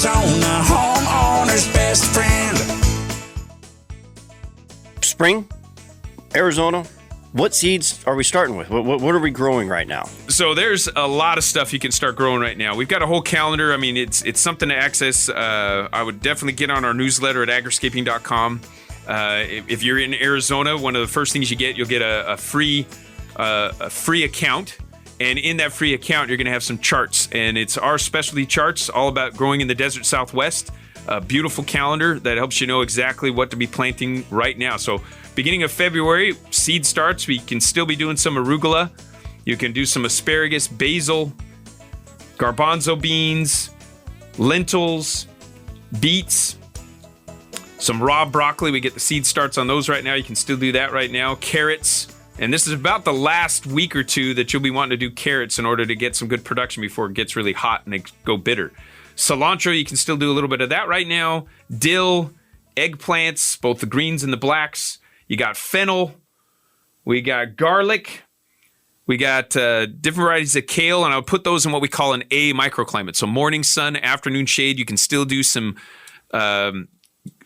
Arizona, homeowner's best friend. Spring, Arizona, what seeds are we starting with? What are we growing right now? So there's a lot of stuff you can start growing right now. We've got a whole calendar. I mean, it's something to access. I would definitely get on our newsletter at agriscaping.com. If you're in Arizona, one of the first things you'll get a free account. And in that free account, you're going to have some charts. And it's our specialty charts, all about growing in the desert Southwest. A beautiful calendar that helps you know exactly what to be planting right now. So beginning of February, seed starts. We can still be doing some arugula. You can do some asparagus, basil, garbanzo beans, lentils, beets, some raw broccoli. We get the seed starts on those right now. You can still do that right now. Carrots. And this is about the last week or two that you'll be wanting to do carrots in order to get some good production before it gets really hot and they go bitter. Cilantro, you can still do a little bit of that right now. Dill, eggplants, both the greens and the blacks. You got fennel. We got garlic. We got different varieties of kale, and I'll put those in what we call an A microclimate. So morning sun, afternoon shade. You can still do some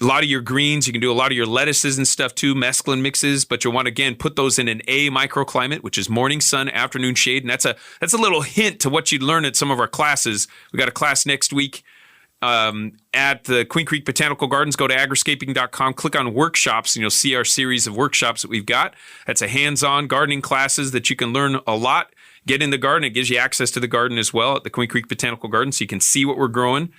a lot of your greens. You can do a lot of your lettuces and stuff too, mesclun mixes, but you'll want to, again, put those in an A microclimate, which is morning sun, afternoon shade. And that's a little hint to what you'd learn at some of our classes. We got a class next week at the Queen Creek Botanical Gardens. Go to agriscaping.com, click on workshops, and you'll see our series of workshops that we've got. That's a hands-on gardening classes that you can learn a lot. Get in the garden. It gives you access to the garden as well at the Queen Creek Botanical Gardens, so you can see what we're growing.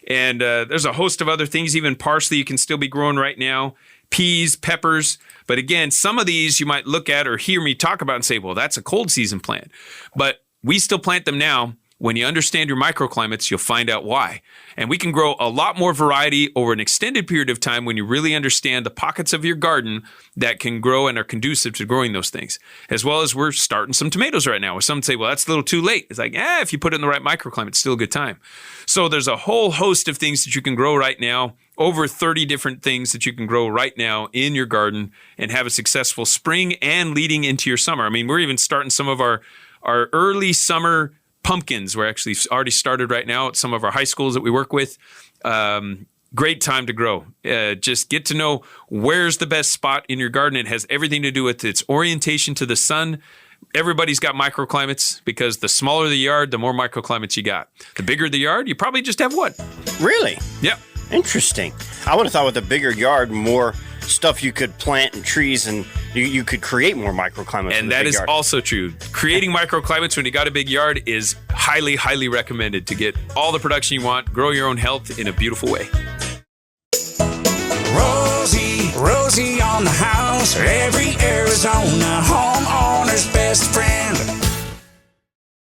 And there's a host of other things, even parsley you can still be growing right now, peas, peppers. But again, some of these you might look at or hear me talk about and say, well, that's a cold season plant. But we still plant them now. When you understand your microclimates, you'll find out why. And we can grow a lot more variety over an extended period of time when you really understand the pockets of your garden that can grow and are conducive to growing those things. As well as we're starting some tomatoes right now. Some say, well, that's a little too late. It's like, if you put it in the right microclimate, it's still a good time. So there's a whole host of things that you can grow right now, over 30 different things that you can grow right now in your garden and have a successful spring and leading into your summer. I mean, we're even starting some of our early summer pumpkins. We're actually already started right now at some of our high schools that we work with. Great time to grow. Just get to know where's the best spot in your garden. It has everything to do with its orientation to the sun. Everybody's got microclimates because the smaller the yard, the more microclimates you got. The bigger the yard, you probably just have one. Really? Yeah. Interesting. I would have thought with a bigger yard, more stuff you could plant and trees, and you could create more microclimates. And that is also true. Creating microclimates when you got a big yard is highly, highly recommended to get all the production you want, grow your own health in a beautiful way. Rosie on the house, every Arizona